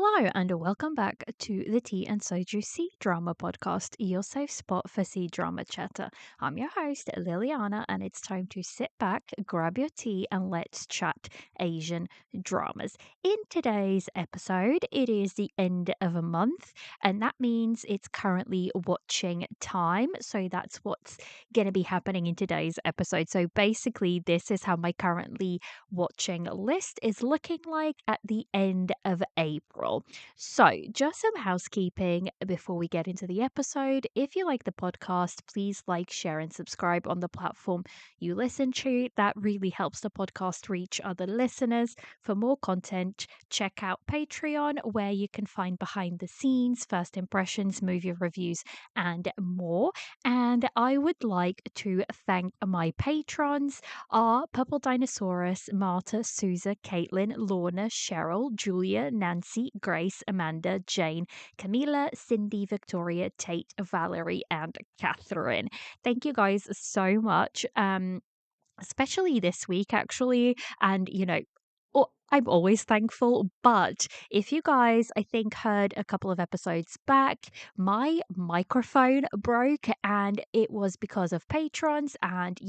Hello, and welcome back to the Tea and Soju C Drama Podcast, your safe spot for C drama chatter. I'm your host, Liliana, and it's time to sit back, grab your tea, and let's chat Asian dramas. In today's episode, it is the end of a month, and that means it's currently watching time. So that's what's going to be happening in today's episode. So basically, this is how my currently watching list is looking like at the end of April. So, just some housekeeping before we get into the episode. If you like the podcast, please like, share, and subscribe on the platform you listen to. That really helps the podcast reach other listeners. For more content, check out Patreon, where you can find behind the scenes, first impressions, movie reviews, and more. And I would like to thank my patrons are Purple Dinosaurus, Marta, Souza, Caitlin, Lorna, Cheryl, Julia, Nancy, Grace, Amanda, Jane, Camila, Cindy, Victoria, Tate, Valerie, and Catherine. Thank you guys so much. Especially this week, actually. And, I'm always thankful, but if you guys, I think, heard a couple of episodes back, my microphone broke and it was because of patrons and,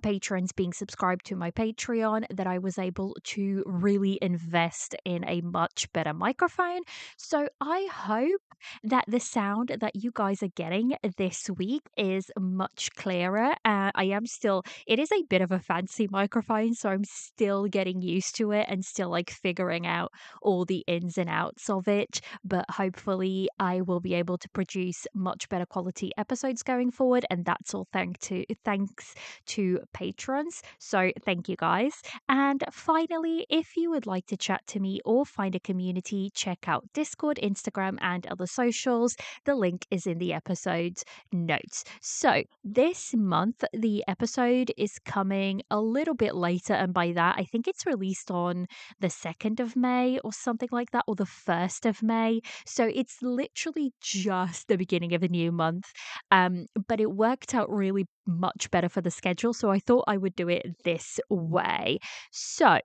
patrons being subscribed to my Patreon that I was able to really invest in a much better microphone. So I hope that the sound that you guys are getting this week is much clearer. It is a bit of a fancy microphone, so I'm still getting used to it and still like figuring out all the ins and outs of it. But hopefully, I will be able to produce much better quality episodes going forward, and that's all thanks to patrons. So thank you guys. And finally, if you would like to chat to me or find a community, check out Discord, Instagram, and other socials. The link is in the episode's notes. So this month, the episode is coming a little bit later, and by that, I think it's released on the 2nd of May or something like that, or the 1st of May. So it's literally just the beginning of a new month. But it worked out really much better for the schedule, so I thought I would do it this way. So,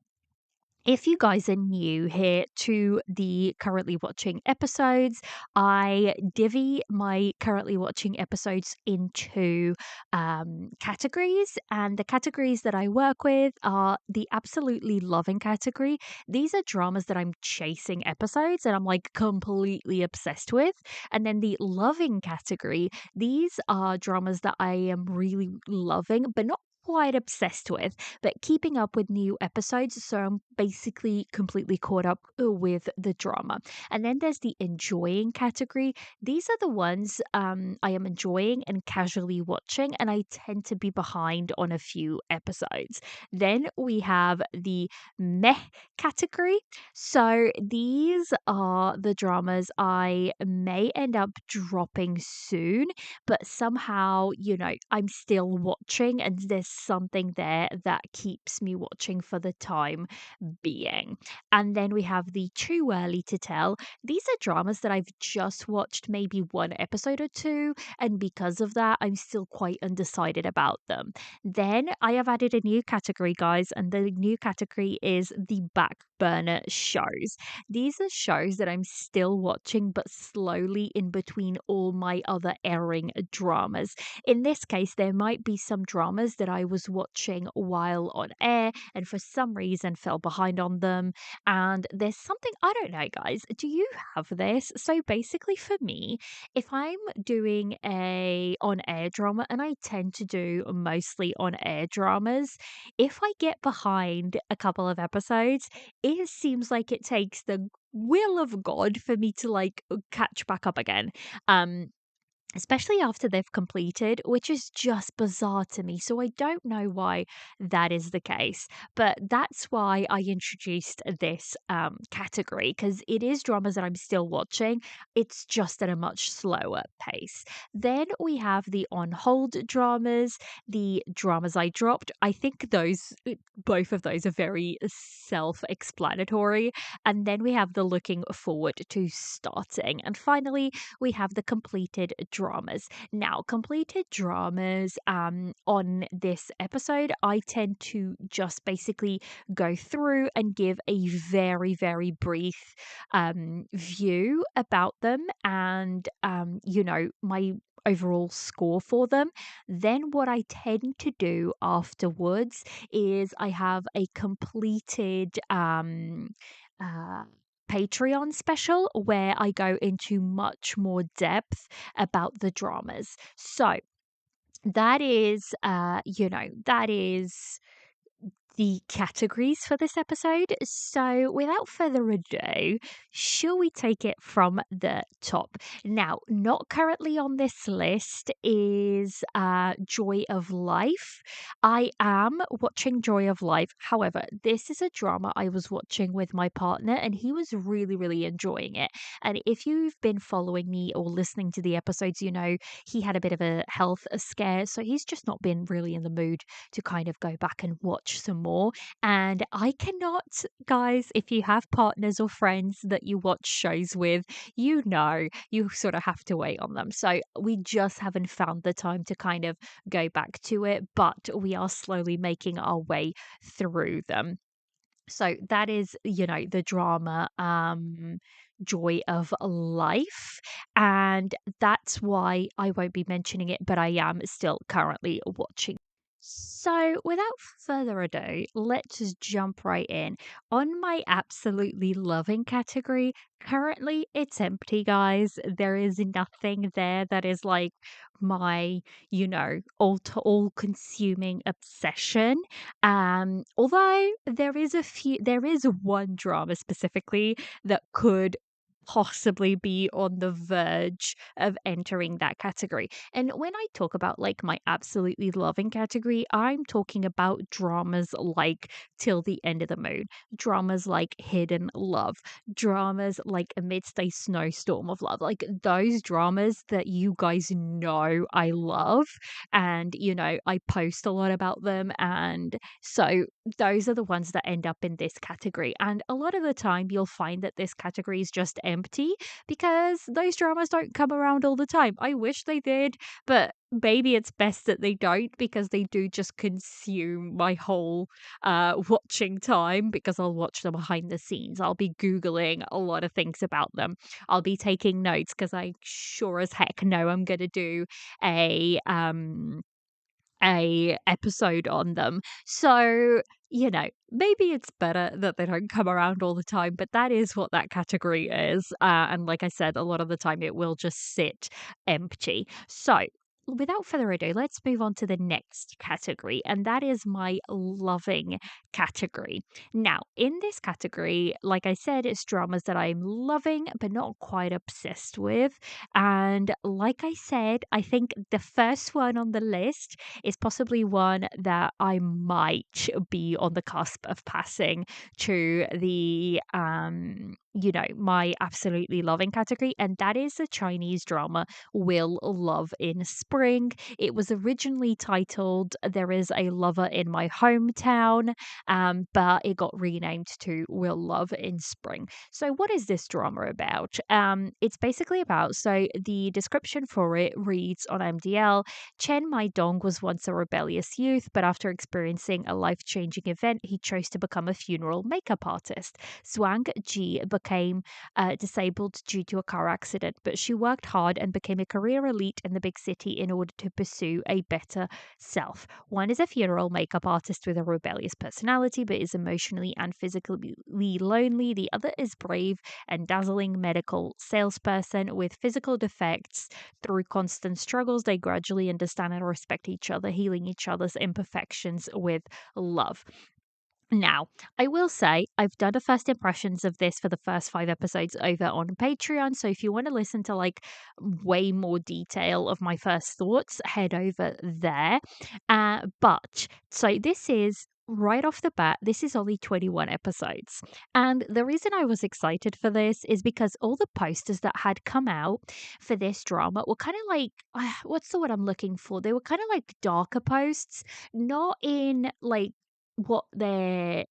if you guys are new here to the currently watching episodes, I divvy my currently watching episodes into categories. And the categories that I work with are the absolutely loving category. These are dramas that I'm chasing episodes and I'm like completely obsessed with. And then the loving category, these are dramas that I am really loving, but not quite obsessed with, but keeping up with new episodes. So I'm basically completely caught up with the drama. And then there's the enjoying category. These are the ones I am enjoying and casually watching, and I tend to be behind on a few episodes. Then we have the meh category. So these are the dramas I may end up dropping soon, but somehow, I'm still watching and there's something there that keeps me watching for the time being. And then we have the too early to tell. These are dramas that I've just watched maybe one episode or two, and because of that, I'm still quite undecided about them. Then I have added a new category, guys, and the new category is the back burner shows. These are shows that I'm still watching, but slowly in between all my other airing dramas. In this case, there might be some dramas that I was watching while on air and for some reason fell behind on them. And there's something, I don't know, guys, do you have this? So basically, for me, if I'm doing a on air drama, and I tend to do mostly on air dramas, if I get behind a couple of episodes, it seems like it takes the will of God for me to like catch back up again. Um, Especially after they've completed, which is just bizarre to me. So I don't know why that is the case, but that's why I introduced this category, because it is dramas that I'm still watching. It's just at a much slower pace. Then we have the on hold dramas, the dramas I dropped. I think both of those are very self explanatory. And then we have the looking forward to starting. And finally, we have the completed dramas. Now, completed dramas on this episode, I tend to just basically go through and give a very, very brief view about them and, my overall score for them. Then, what I tend to do afterwards is I have a completed uh, Patreon special where I go into much more depth about the dramas. So that is, that is the categories for this episode. So, without further ado, shall we take it from the top? Now, not currently on this list is Joy of Life. I am watching Joy of Life. However, this is a drama I was watching with my partner, and he was really, really enjoying it. And if you've been following me or listening to the episodes, you know he had a bit of a health scare, so he's just not been really in the mood to kind of go back and watch some more. And I cannot, guys, if you have partners or friends that you watch shows with, you sort of have to wait on them. So we just haven't found the time to kind of go back to it, but we are slowly making our way through them. So that is, the drama Joy of Life. And that's why I won't be mentioning it, but I am still currently watching. So, without further ado, let's just jump right in. On my absolutely loving category, currently it's empty, guys. There is nothing there that is like my, all consuming obsession. Although there is one drama specifically that could possibly be on the verge of entering that category. And when I talk about like my absolutely loving category, I'm talking about dramas like Till the End of the Moon, dramas like Hidden Love, dramas like Amidst a Snowstorm of Love, like those dramas that you guys know I love. And, I post a lot about them. And so those are the ones that end up in this category. And a lot of the time, you'll find that this category is just empty because those dramas don't come around all the time. I wish they did, but maybe it's best that they don't because they do just consume my whole watching time because I'll watch them behind the scenes. I'll be Googling a lot of things about them. I'll be taking notes because I sure as heck know I'm going to do a um a episode on them. So, maybe it's better that they don't come around all the time, but that is what that category is. And like I said, a lot of the time it will just sit empty. So, without further ado, let's move on to the next category, and that is my loving category. Now, in this category, like I said, it's dramas that I'm loving but not quite obsessed with. And like I said, I think the first one on the list is possibly one that I might be on the cusp of passing to the my absolutely loving category, and that is the Chinese drama Will Love in Spring. It was originally titled There Is a Lover in My Hometown, but it got renamed to Will Love in Spring. So, what is this drama about? It's basically about, so the description for it reads on MDL: Chen Maidong was once a rebellious youth, but after experiencing a life changing event, he chose to become a funeral makeup artist. Zhuang Ji became disabled due to a car accident, but she worked hard and became a career elite in the big city in order to pursue a better self. One is a funeral makeup artist with a rebellious personality, but is emotionally and physically lonely. The other is brave and dazzling medical salesperson with physical defects. Through constant struggles, they gradually understand and respect each other, healing each other's imperfections with love. Now, I will say I've done a first impressions of this for the first 5 episodes over on Patreon. So if you want to listen to like way more detail of my first thoughts, head over there. But so this is right off the bat, this is only 21 episodes. And the reason I was excited for this is because all the posters that had come out for this drama were kind of like, what's the word I'm looking for? They were kind of like darker posts, not in like what they're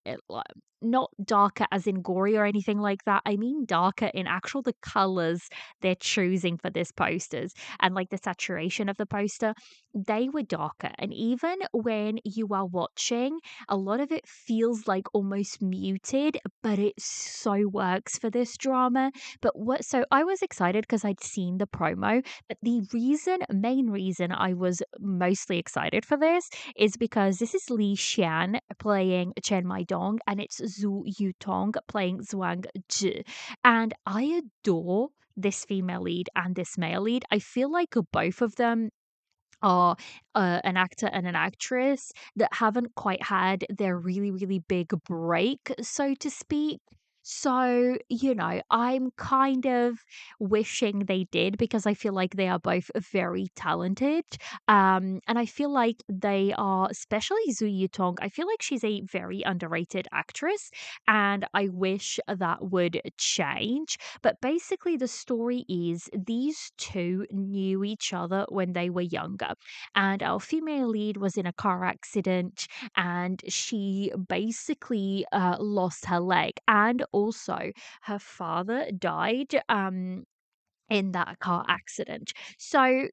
not darker as in gory or anything like that. I mean darker in actual the colors they're choosing for this posters and like the saturation of the poster. They were darker. And even when you are watching, a lot of it feels like almost muted, but it so works for this drama. But what so I was excited because I'd seen the promo, but the main reason I was mostly excited for this is because this is Li Xian playing Chen Maidong and it's Zhu Yutong playing Zhuang Zhi. And I adore this female lead and this male lead. I feel like both of them are an actor and an actress that haven't quite had their really, really big break, so to speak. So, I'm kind of wishing they did because I feel like they are both very talented. And I feel like they are, especially Zhu Yutong, I feel like she's a very underrated actress, and I wish that would change. But basically, the story is these two knew each other when they were younger, and our female lead was in a car accident, and she basically lost her leg, and also her father died. In that car accident. So,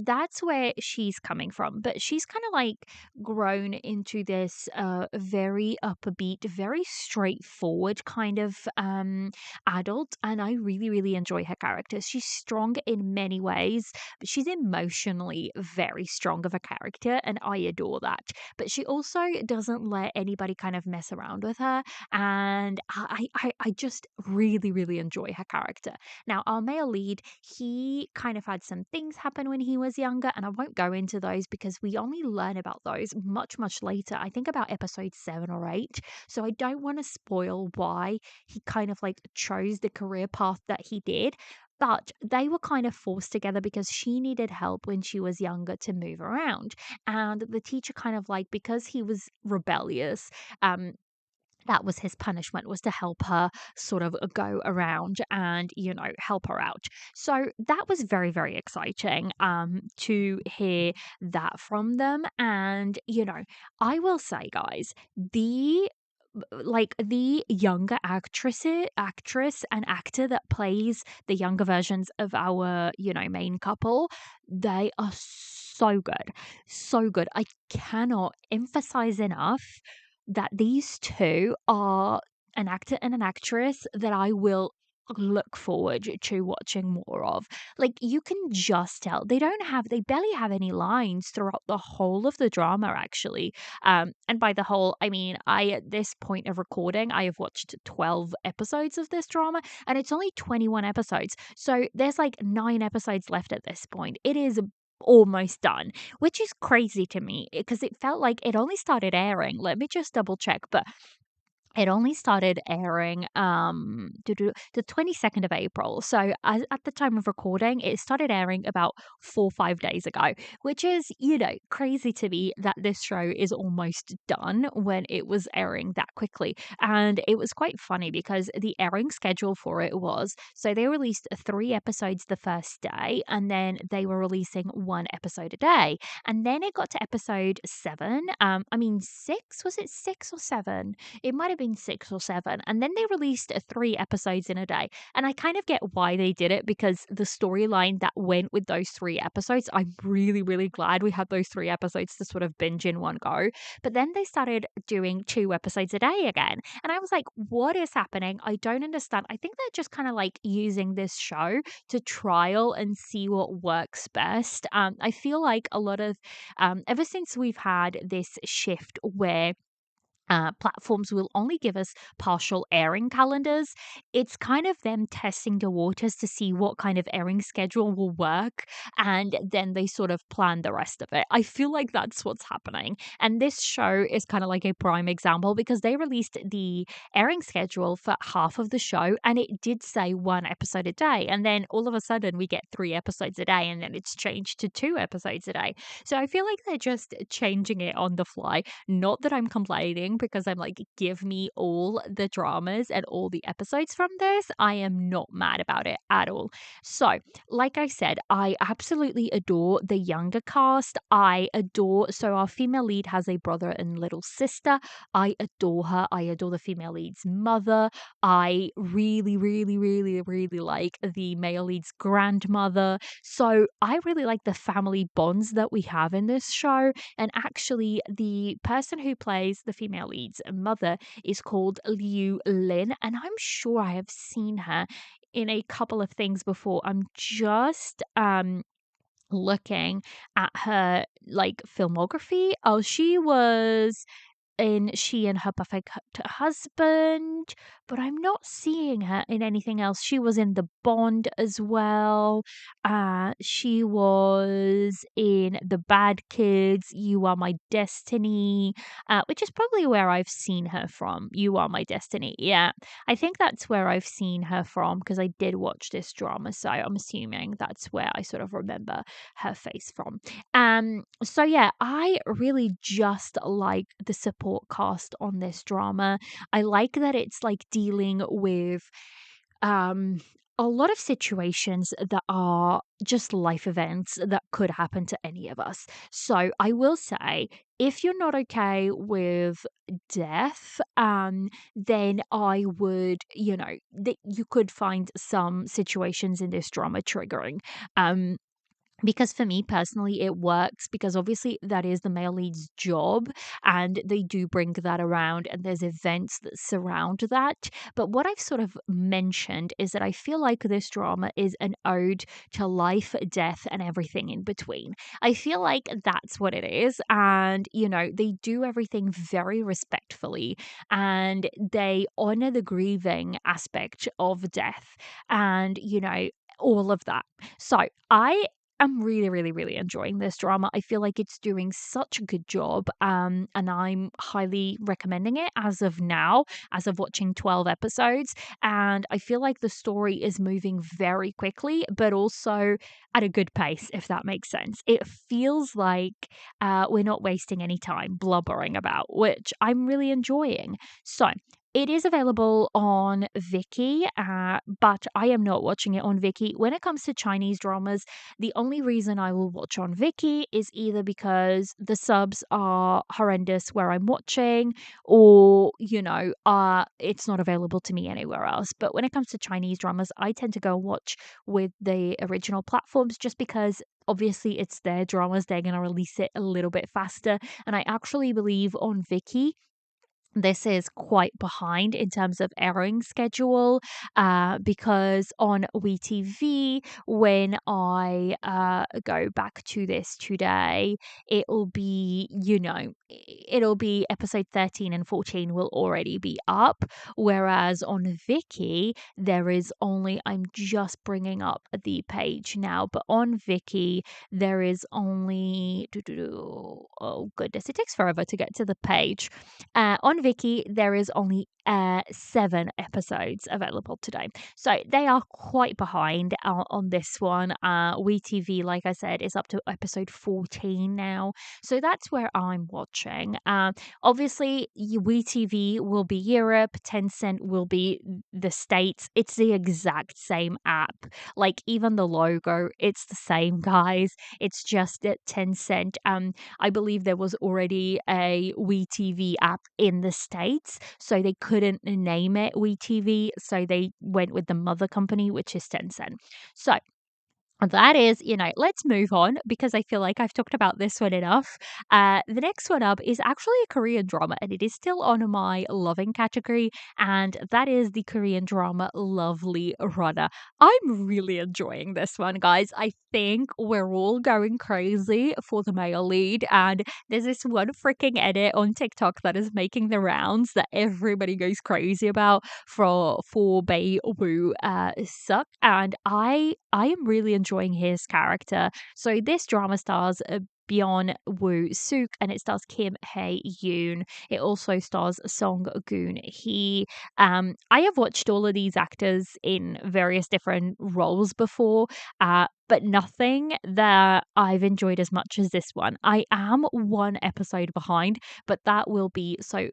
that's where she's coming from. But she's kind of like grown into this very upbeat, very straightforward kind of adult. And I really, really enjoy her character. She's strong in many ways, but she's emotionally very strong of a character. And I adore that. But she also doesn't let anybody kind of mess around with her. And I just really, really enjoy her character. Now, our male lead, he kind of had some things happen when he was younger, and I won't go into those because we only learn about those much, much later. I think about episode 7 or 8. So I don't want to spoil why he kind of like chose the career path that he did. But they were kind of forced together because she needed help when she was younger to move around. And the teacher kind of like, because he was rebellious, um, that was his punishment, was to help her sort of go around and help her out. So that was very, very exciting to hear that from them. And I will say, guys, the younger actress and actor that plays the younger versions of our main couple, they are so good, so good. I cannot emphasize enough that these two are an actor and an actress that I will look forward to watching more of. Like, you can just tell they barely have any lines throughout the whole of the drama, actually. And by the whole, I mean, at this point of recording, I have watched 12 episodes of this drama, and it's only 21 episodes. So there's like 9 episodes left at this point. It is almost done, which is crazy to me because it felt like it only started airing. Let me just double check, but it only started airing the 22nd of April. So at the time of recording, it started airing about 4 or 5 days ago, which is, crazy to me that this show is almost done when it was airing that quickly. And it was quite funny because the airing schedule for it was, so they released 3 episodes the first day, and then they were releasing 1 episode a day. And then it got to episode 7. I mean, 6, was it 6 or 7? It might have been 6 or 7. And then they released 3 episodes in a day. And I kind of get why they did it because the storyline that went with those 3 episodes, I'm really, really glad we had those 3 episodes to sort of binge in one go. But then they started doing 2 episodes a day again. And I was like, what is happening? I don't understand. I think they're just kind of like using this show to trial and see what works best. I feel like a lot of, ever since we've had this shift where platforms will only give us partial airing calendars. It's kind of them testing the waters to see what kind of airing schedule will work, and then they sort of plan the rest of it. I feel like that's what's happening. And this show is kind of like a prime example because they released the airing schedule for half of the show and it did say 1 episode a day. And then all of a sudden we get 3 episodes a day and then it's changed to 2 episodes a day. So I feel like they're just changing it on the fly. Not that I'm complaining because I'm like, give me all the dramas and all the episodes from this. I am not mad about it at all. So, like I said, I absolutely adore the younger cast. So our female lead has a brother and little sister. I adore her. I adore the female lead's mother. I really, really, really, really like the male lead's grandmother. So I really like the family bonds that we have in this show. And actually, the person who plays the female lead's mother is called Liu Lin. And I'm sure I have seen her in a couple of things before. I'm just looking at her like filmography. Oh, she was in She and Her Perfect Husband, but I'm not seeing her in anything else. She was in The Bond as well. She was in The Bad Kids, You Are My Destiny, which is probably where I've seen her from. You Are My Destiny. Yeah, I think that's where I've seen her from because I did watch this drama, so I'm assuming that's where I sort of remember her face from. So yeah, I really just like the support cast on this drama. I like that it's like dealing with um a lot of situations that are just life events that could happen to any of us. So I will say, if you're not okay with death, then I would, that you could find some situations in this drama triggering. Um, because for me personally, it works because obviously that is the male lead's job and they do bring that around and there's events that surround that. But what I've sort of mentioned is that I feel like this drama is an ode to life, death, and everything in between. I feel like that's what it is. And, they do everything very respectfully and they honor the grieving aspect of death and, all of that. So I'm really, really, really enjoying this drama. I feel like it's doing such a good job, and I'm highly recommending it as of now, as of watching 12 episodes. And I feel like the story is moving very quickly, but also at a good pace, if that makes sense. It feels like we're not wasting any time blubbering about, which I'm really enjoying. So, it is available on Viki, but I am not watching it on Viki. When it comes to Chinese dramas, the only reason I will watch on Viki is either because the subs are horrendous where I'm watching, or, it's not available to me anywhere else. But when it comes to Chinese dramas, I tend to go watch with the original platforms just because obviously it's their dramas, they're going to release it a little bit faster. And I actually believe on Viki, this is quite behind in terms of airing schedule because on WeTV, when I go back to this today, it'll be, it'll be episode 13 and 14 will already be up. Whereas on Viki, there is only, I'm just bringing up the page now, but on Viki, there is only, oh goodness, it takes forever to get to the page. On Viki, there is only 7 episodes available today. So they are quite behind on this one. WeTV, like I said, is up to episode 14 now. So that's where I'm watching. Obviously, WeTV will be Europe, Tencent will be the States. It's the exact same app. Like, even the logo, it's the same, guys. It's just that Tencent. I believe there was already a WeTV app in the States, so they couldn't name it WeTV, so they went with the mother company, which is Tencent. So that is, let's move on because I feel like I've talked about this one enough. The next one up is actually a Korean drama, and it is still on my loving category, and that is the Korean drama Lovely Runner. I'm really enjoying this one, guys. I think we're all going crazy for the male lead, and there's this one freaking edit on TikTok that is making the rounds that everybody goes crazy about for Bae Woo Suk, and I am really enjoying his character. So this drama stars Byeon Woo Suk, and it stars Kim Hae Yoon. It also stars Song Goon Hee. I have watched all of these actors in various different roles before. but nothing that I've enjoyed as much as this one. I am one episode behind, but that will be so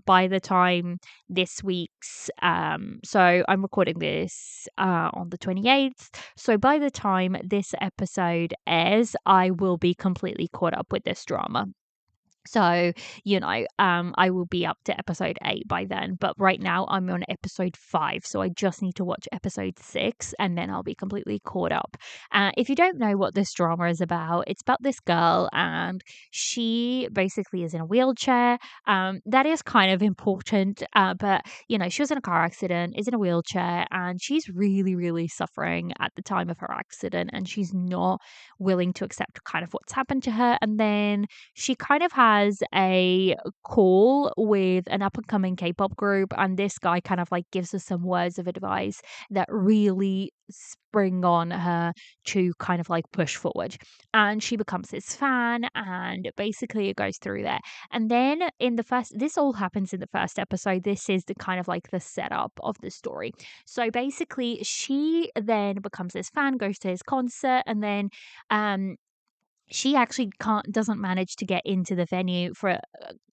by the time this week's so I'm recording this on the 28th. So by the time this episode airs, I will be completely caught up with this drama. So, I will be up to episode 8 by then. But right now, I'm on episode 5. So I just need to watch episode 6 and then I'll be completely caught up. If you don't know what this drama is about, it's about this girl and she basically is in a wheelchair. That is kind of important. But, she was in a car accident, is in a wheelchair, and she's really, really suffering at the time of her accident. And she's not willing to accept kind of what's happened to her. And then she kind of has a call with an up and coming K-pop group, and this guy kind of like gives her some words of advice that really spring on her to kind of like push forward. And she becomes his fan, and basically it goes through there. And then this all happens in the first episode. This is the kind of like the setup of the story. So basically, she then becomes his fan, goes to his concert, and then um she actually doesn't manage to get into the venue for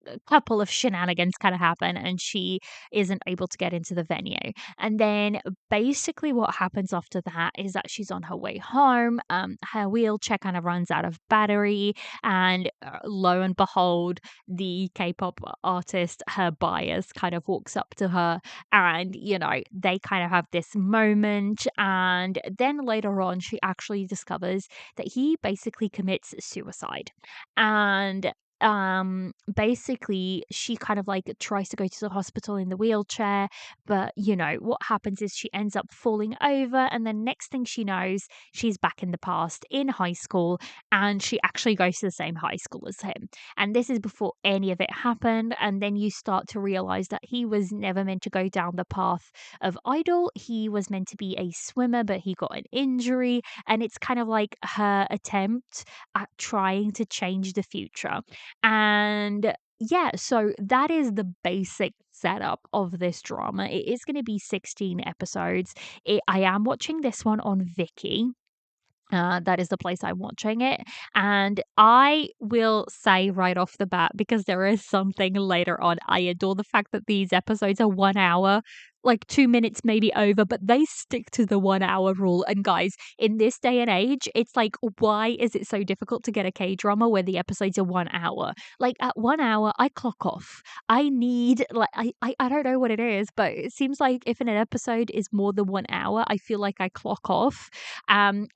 a couple of shenanigans kind of happen, and she isn't able to get into the venue. And then basically what happens after that is that she's on her way home. Her wheelchair kind of runs out of battery, and lo and behold, the K-pop artist, her bias, kind of walks up to her, and they kind of have this moment. And then later on, she actually discovers that he basically commits suicide. And basically she kind of like tries to go to the hospital in the wheelchair, but what happens is she ends up falling over, and then next thing she knows, she's back in the past in high school, and she actually goes to the same high school as him. And this is before any of it happened. And then you start to realize that he was never meant to go down the path of idol. He was meant to be a swimmer, but he got an injury, and it's kind of like her attempt at trying to change the future. And yeah, so that is the basic setup of this drama. It is going to be 16 episodes. I am watching this one on Viki. That is the place I'm watching it. And I will say right off the bat, because there is something later on, I adore the fact that these episodes are 1 hour, like 2 minutes maybe over, but they stick to the 1 hour rule. And guys, in this day and age, it's like, why is it so difficult to get a K drama where the episodes are 1 hour? Like at 1 hour, I clock off. I need, like, I don't know what it is, but it seems like if an episode is more than 1 hour, I feel like I clock off.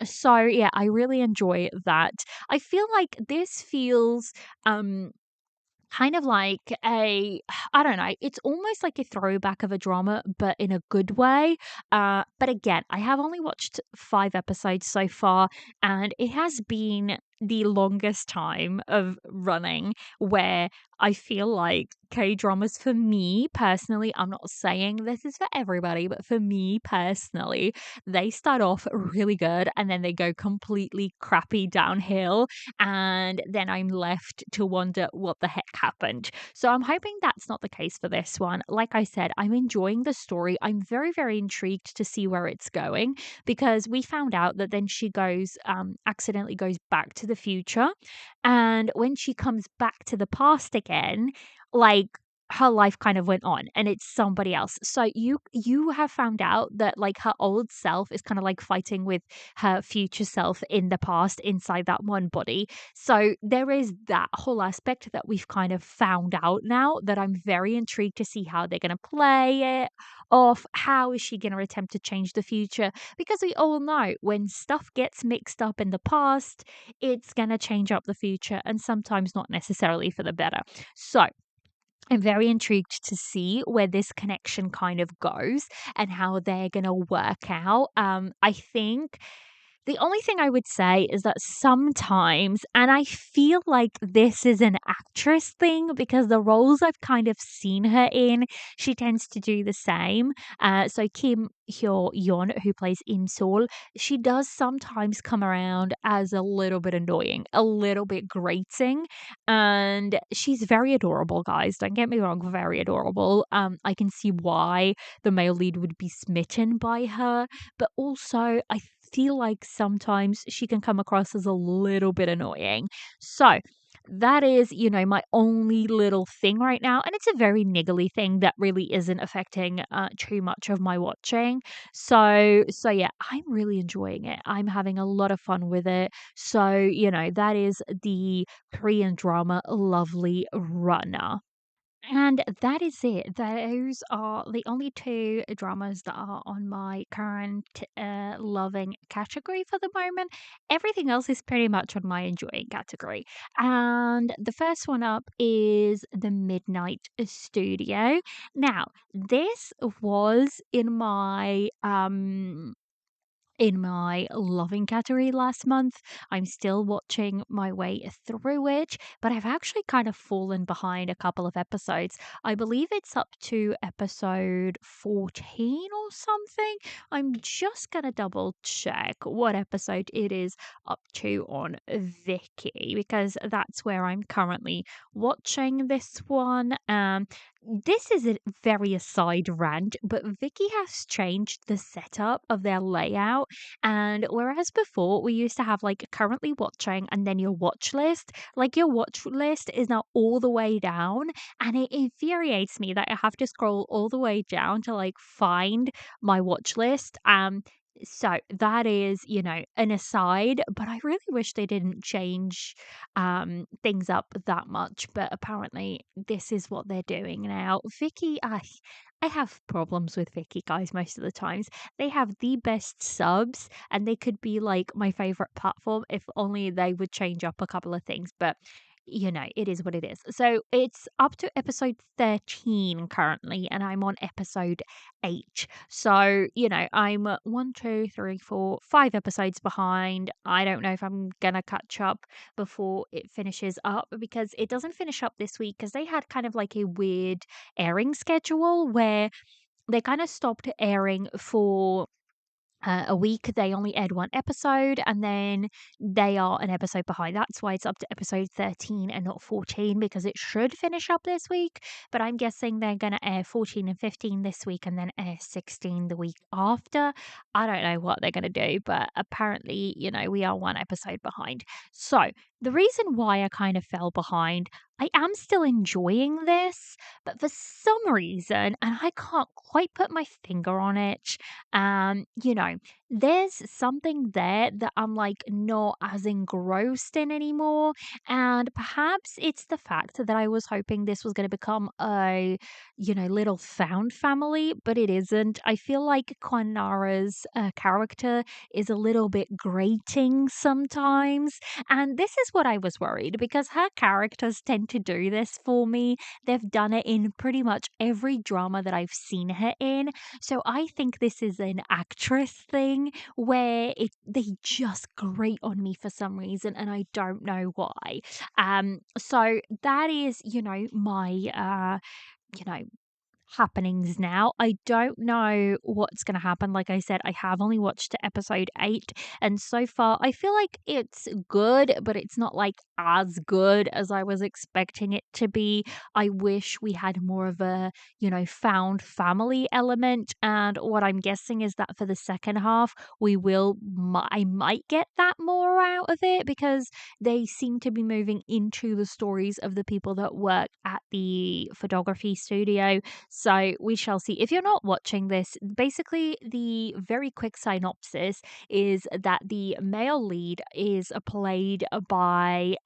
So yeah, I really enjoy that. I feel like this feels kind of like I don't know, it's almost like a throwback of a drama, but in a good way. But again, I have only watched 5 episodes so far, and it has been the longest time of running where I feel like K-dramas, for me personally, I'm not saying this is for everybody, but for me personally, they start off really good and then they go completely crappy downhill, and then I'm left to wonder what the heck happened. So I'm hoping that's not the case for this one. Like I said, I'm enjoying the story. I'm very, very intrigued to see where it's going, because we found out that then she accidentally goes back to the future. And when she comes back to the past again, like, her life kind of went on and it's somebody else. So you have found out that like her old self is kind of like fighting with her future self in the past inside that one body. So there is that whole aspect that we've kind of found out now, that I'm very intrigued to see how they're going to play it off. How is she going to attempt to change the future? Because we all know when stuff gets mixed up in the past, it's going to change up the future, and sometimes not necessarily for the better. So I'm very intrigued to see where this connection kind of goes and how they're going to work out. I think the only thing I would say is that sometimes, and I feel like this is an actress thing because the roles I've kind of seen her in, she tends to do the same. So Kim Hyo Yeon, who plays Im Sol, she does sometimes come around as a little bit annoying, a little bit grating, and she's very adorable, guys. Don't get me wrong, very adorable. I can see why the male lead would be smitten by her, but also I feel like sometimes she can come across as a little bit annoying. So that is, my only little thing right now. And it's a very niggly thing that really isn't affecting too much of my watching. So yeah, I'm really enjoying it. I'm having a lot of fun with it. So, that is the Korean drama Lovely Runner. And that is it. Those are the only two dramas that are on my current loving category for the moment. Everything else is pretty much on my enjoying category. And the first one up is The Midnight Studio. Now, this was in my loving category last month. I'm still watching my way through it, but I've actually kind of fallen behind a couple of episodes. I believe it's up to episode 14 or something. I'm just going to double check what episode it is up to on Vicky because that's where I'm currently watching this one. This is a very aside rant, but Vicky has changed the setup of their layout. And whereas before we used to have like currently watching and then your watch list, like your watch list is now all the way down. And it infuriates me that I have to scroll all the way down to like find my watch list. So that is, an aside, but I really wish they didn't change things up that much. But apparently this is what they're doing now. Vicky, I have problems with Vicky guys most of the times. They have the best subs and they could be like my favorite platform if only they would change up a couple of things. But it is what it is. So it's up to episode 13 currently, and I'm on episode 8. So, I'm 5 episodes behind. I don't know if I'm gonna catch up before it finishes up because it doesn't finish up this week because they had kind of like a weird airing schedule where they kind of stopped airing for a week. They only aired one episode and then they are an episode behind. That's why it's up to episode 13 and not 14 because it should finish up this week. But I'm guessing they're going to air 14 and 15 this week and then air 16 the week after. I don't know what they're going to do, but apparently, we are one episode behind. So the reason why I kind of fell behind, I am still enjoying this, but for some reason, and I can't quite put my finger on it, there's something there that I'm like not as engrossed in anymore. And perhaps it's the fact that I was hoping this was going to become a, little found family, but it isn't. I feel like Kwanara's character is a little bit grating sometimes. And this is what I was worried because her characters tend to do this for me. They've done it in pretty much every drama that I've seen her in. So I think this is an actress thing where they just grate on me for some reason and I don't know why. So that is, my you know happenings now. I don't know what's going to happen. Like I said, I have only watched to episode 8, and so far I feel like it's good, but it's not like as good as I was expecting it to be. I wish we had more of a, found family element. And what I'm guessing is that for the second half, I might get that more out of it because they seem to be moving into the stories of the people that work at the photography studio, so we shall see. If you're not watching this, basically the very quick synopsis is that the male lead is played by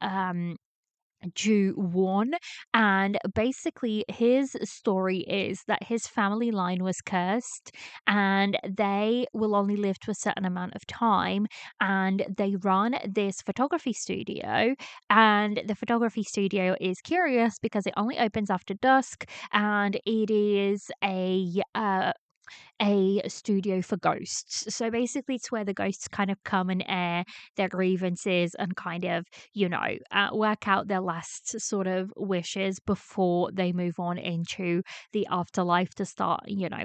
Ju Won, and basically his story is that his family line was cursed and they will only live to a certain amount of time, and they run this photography studio, and the photography studio is curious because it only opens after dusk, and it is a studio for ghosts. So basically, it's where the ghosts kind of come and air their grievances and kind of, work out their last sort of wishes before they move on into the afterlife to start,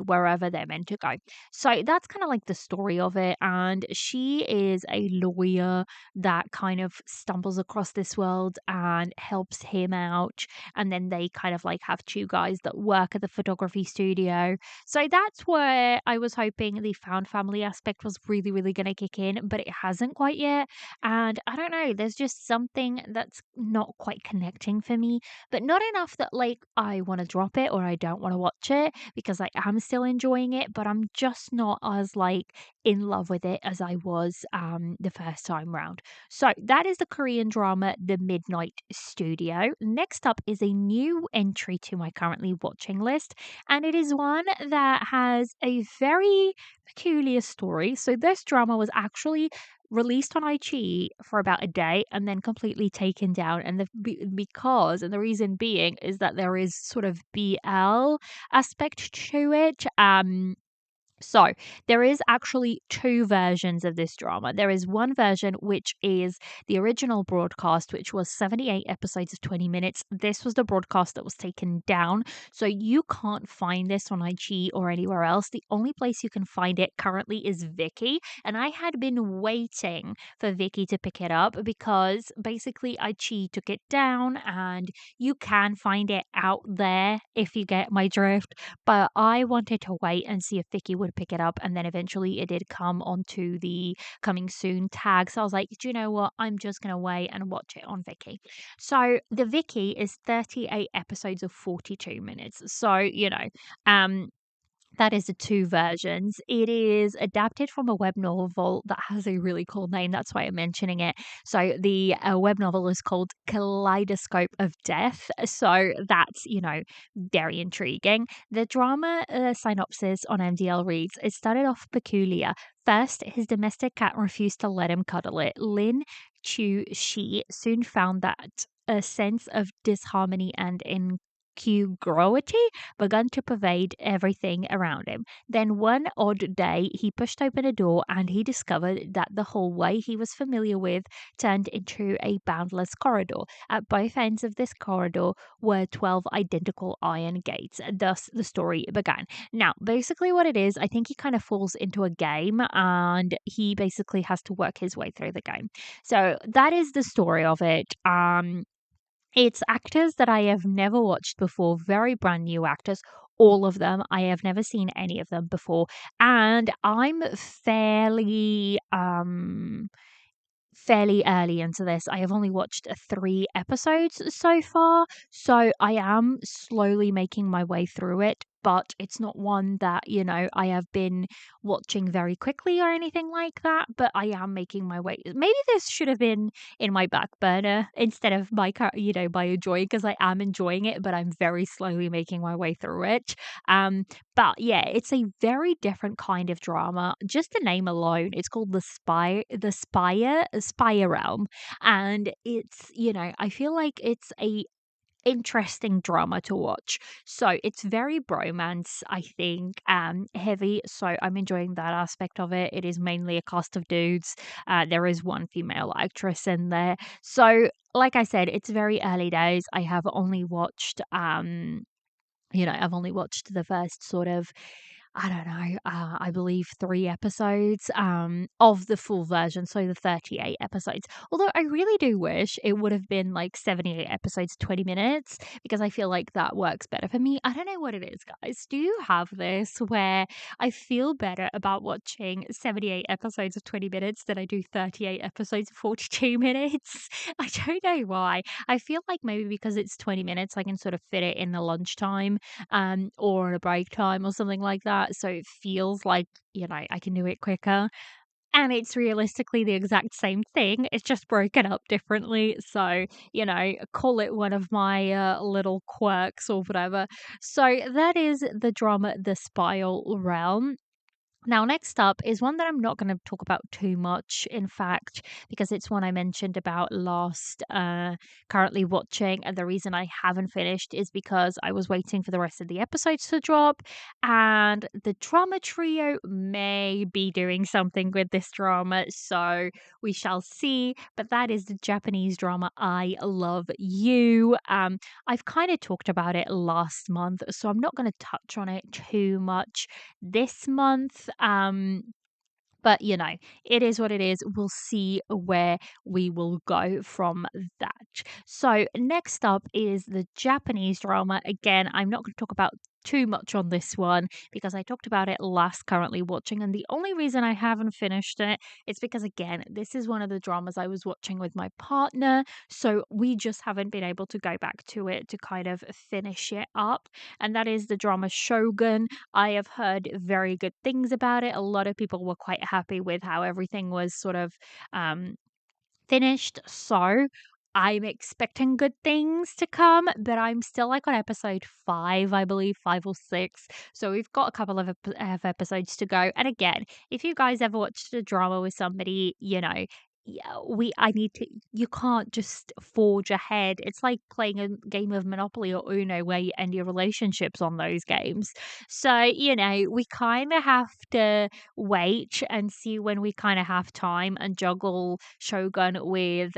wherever they're meant to go. So that's kind of like the story of it. And she is a lawyer that kind of stumbles across this world and helps him out. And then they kind of like have two guys that work at the photography studio, so that's where where I was hoping the found family aspect was really, really going to kick in, but it hasn't quite yet. And I don't know, there's just something that's not quite connecting for me, but not enough that like I want to drop it or I don't want to watch it because I am still enjoying it, but I'm just not as like in love with it as I was the first time round. So that is the Korean drama The Midnight Studio. Next up is a new entry to my currently watching list, and it is one that has a very peculiar story. So this drama was actually released on iQIYI for about a day and then completely taken down, and because and the reason being is that there is sort of BL aspect to it. So, there is actually two versions of this drama. There is one version which is the original broadcast, which was 78 episodes of 20 minutes. This was the broadcast that was taken down. So, you can't find this on iQIYI or anywhere else. The only place you can find it currently is Viki. And I had been waiting for Viki to pick it up because basically iQIYI took it down and you can find it out there if you get my drift. But I wanted to wait and see if Vicky would pick it up, and then eventually it did come onto the coming soon tag. So I was like, do you know what? I'm just gonna wait and watch it on Vicky. So the Vicky is 38 episodes of 42 minutes. So, um that is the two versions. It is adapted from a web novel that has a really cool name. That's why I'm mentioning it. So the web novel is called Kaleidoscope of Death. So that's, very intriguing. The drama synopsis on MDL reads, it started off peculiar. First, his domestic cat refused to let him cuddle it. Lin Chu Shi soon found that a sense of disharmony and incongruity began to pervade everything around him. Then one odd day, he pushed open a door and he discovered that the hallway he was familiar with turned into a boundless corridor. At both ends of this corridor were 12 identical iron gates. Thus, the story began. Now, basically, what it is, I think he kind of falls into a game and he basically has to work his way through the game. So, that is the story of it. It's actors that I have never watched before, very brand new actors. All of them. I have never seen any of them before. And I'm fairly early into this. I have only watched 3 episodes so far, so I am slowly making my way through it, but it's not one that, I have been watching very quickly or anything like that, but I am making my way. Maybe this should have been in my back burner instead of my enjoying, because I am enjoying it, but I'm very slowly making my way through it. But yeah, it's a very different kind of drama. Just the name alone, it's called the Spire Realm, and I feel like it's a interesting drama to watch. So it's very bromance, I think, heavy. So I'm enjoying that aspect of it. It is mainly a cast of dudes. There is one female actress in there. So, like I said, it's very early days. I've only watched the first sort of, I don't know, I believe 3 episodes of the full version, so the 38 episodes. Although I really do wish it would have been like 78 episodes, 20 minutes, because I feel like that works better for me. I don't know what it is, guys. Do you have this where I feel better about watching 78 episodes of 20 minutes than I do 38 episodes of 42 minutes? I don't know why. I feel like maybe because it's 20 minutes, I can sort of fit it in the lunchtime or a break time or something like that. So it feels like, I can do it quicker. And it's realistically the exact same thing. It's just broken up differently. So, call it one of my little quirks or whatever. So that is the drama The Spiral Realm. Now, next up is one that I'm not going to talk about too much, in fact, because it's one I mentioned about last, currently watching. And the reason I haven't finished is because I was waiting for the rest of the episodes to drop. And the drama trio may be doing something with this drama. So we shall see. But that is the Japanese drama I Love You. I've kind of talked about it last month, so I'm not going to touch on it too much this month. But it is what it is. We'll see where we will go from that. So, next up is the Japanese drama. Again, I'm not going to talk about too much on this one because I talked about it last currently watching, and the only reason I haven't finished it is because, again, this is one of the dramas I was watching with my partner, so we just haven't been able to go back to it to kind of finish it up. And that is the drama Shogun. I have heard very good things about it. A lot of people were quite happy with how everything was sort of um finished. So I'm expecting good things to come, but I'm still like on episode 5, I believe, 5 or 6. So we've got a couple of episodes to go. And again, if you guys ever watched a drama with somebody, yeah, I need to, you can't just forge ahead. It's like playing a game of Monopoly or Uno where you end your relationships on those games. So, we kind of have to wait and see when we kind of have time and juggle Shogun with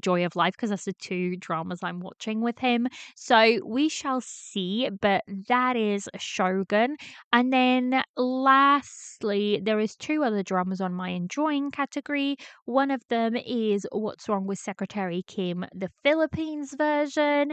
Joy of Life because that's the two dramas I'm watching with him. So we shall see, but that is Shogun. And then lastly, there is two other dramas on my enjoying category. One of them is What's Wrong with Secretary Kim, the Philippines version.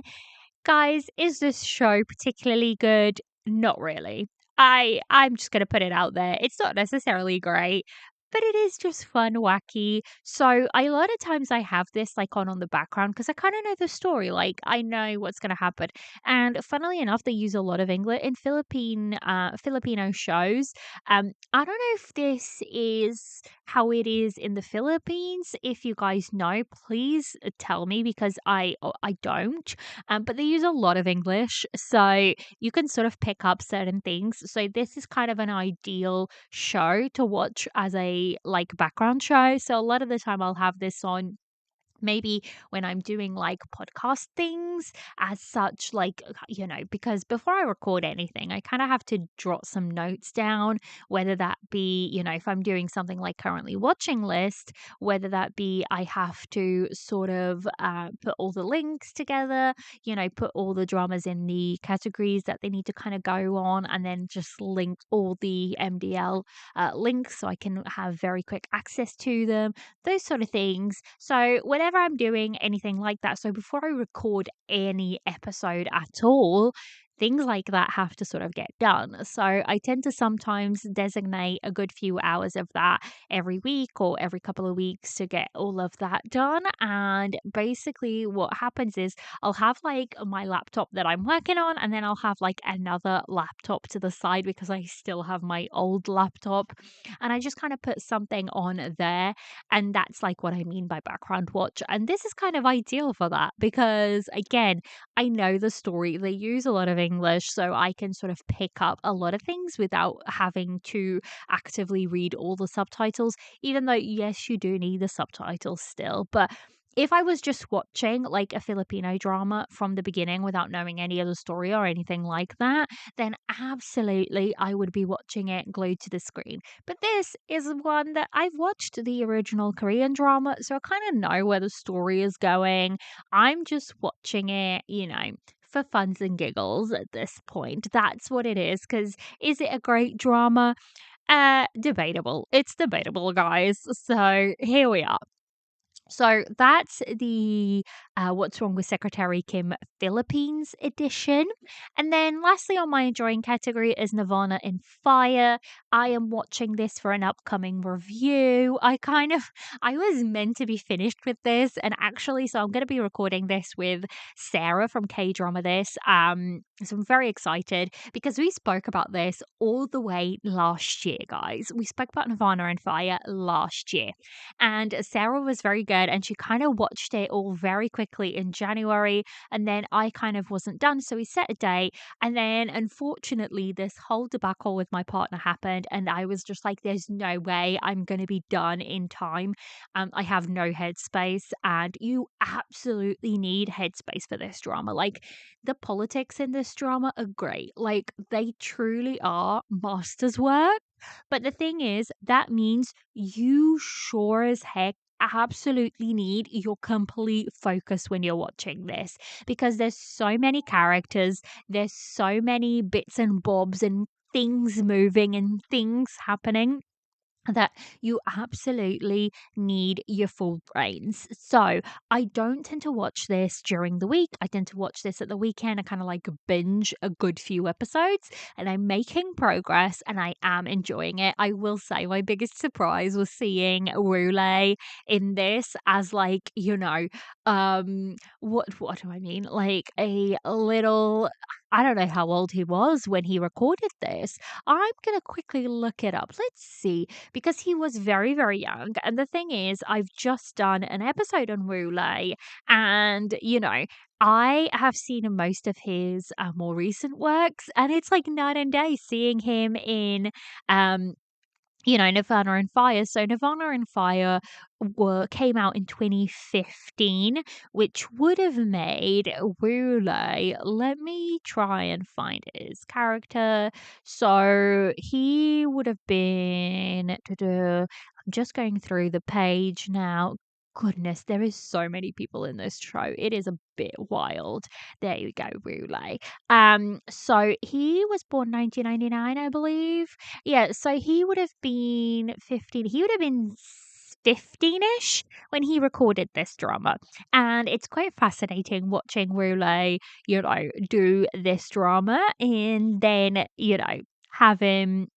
Guys, is this show particularly good? Not really. I'm just gonna put it out there. It's not necessarily great, but it is just fun, wacky. So a lot of times I have this like on the background because I kind of know the story. Like I know what's gonna happen. And funnily enough, they use a lot of English in Filipino shows. I don't know if this is how it is in the Philippines. If you guys know, please tell me because I don't. But they use a lot of English, so you can sort of pick up certain things. So this is kind of an ideal show to watch as a like background show. So a lot of the time I'll have this on maybe when I'm doing like podcast things as such, like, because before I record anything, I kind of have to jot some notes down, whether that be, if I'm doing something like currently watching list, whether that be I have to sort of put all the links together, put all the dramas in the categories that they need to kind of go on, and then just link all the MDL links so I can have very quick access to them, those sort of things. So, whenever I'm doing anything like that, so before I record any episode at all, things like that have to sort of get done. So, I tend to sometimes designate a good few hours of that every week or every couple of weeks to get all of that done. And basically, what happens is I'll have like my laptop that I'm working on, and then I'll have like another laptop to the side because I still have my old laptop. And I just kind of put something on there, and that's like what I mean by background watch. And this is kind of ideal for that because, again, I know the story. They use a lot of English, so I can sort of pick up a lot of things without having to actively read all the subtitles, even though, yes, you do need the subtitles still. But if I was just watching like a Filipino drama from the beginning without knowing any of the story or anything like that, then absolutely I would be watching it glued to the screen. But this is one that I've watched the original Korean drama, so I kind of know where the story is going. I'm just watching it, for funs and giggles at this point. That's what it is. Because is it a great drama? Debatable. It's debatable, guys. So here we are. So that's the What's Wrong with Secretary Kim Philippines edition. And then lastly on my enjoying category is Nirvana in Fire. I am watching this for an upcoming review. I was meant to be finished with this, and actually, so I'm going to be recording this with Sarah from K Drama This. So I'm very excited because we spoke about this all the way last year, guys. We spoke about Nirvana in Fire last year. And Sarah was very good and she kind of watched it all very quickly in January. And then I kind of wasn't done. So we set a date. And then unfortunately, this whole debacle with my partner happened. And I was just like, there's no way I'm going to be done in time. I have no headspace. And you absolutely need headspace for this drama. Like, the politics in this drama are great. Like, they truly are master's work. But the thing is, that means you sure as heck absolutely need your complete focus when you're watching this because there's so many characters, there's so many bits and bobs and things moving and things happening. that you absolutely need your full brains. So I don't tend to watch this during the week. I tend to watch this at the weekend. I kind of like binge a good few episodes and I'm making progress and I am enjoying it. I will say my biggest surprise was seeing Rule in this as like, what do I mean? Like a little, I don't know how old he was when he recorded this. I'm going to quickly look it up. Let's see, because he was very, very young. And the thing is, I've just done an episode on Rule, and I have seen most of his more recent works, and it's like night and day seeing him in um Nirvana and Fire. So Nirvana and Fire came out in 2015, which would have made Rule. Let me try and find his character. So he would have been. I'm just going through the page now. Goodness, there is so many people in this show. It is a bit wild. There you go, Rule. So he was born 1999, I believe. Yeah, so he would have been 15. He would have been 15ish when he recorded this drama. And it's quite fascinating watching Rule, do this drama and then, have him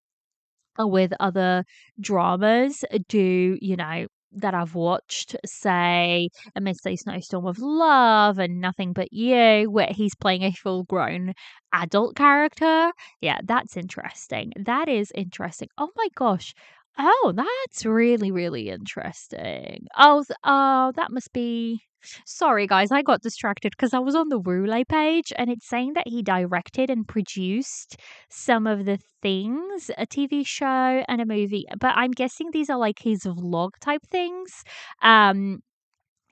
with other dramas that I've watched, say, A Midday Snowstorm of Love and Nothing But You, where he's playing a full grown adult character. Yeah, that's interesting. That is interesting. Oh my gosh. Oh, that's really, really interesting. Oh, that must be. Sorry, guys, I got distracted because I was on the Rule page and it's saying that he directed and produced some of the things, a TV show and a movie, but I'm guessing these are like his vlog type things. Um,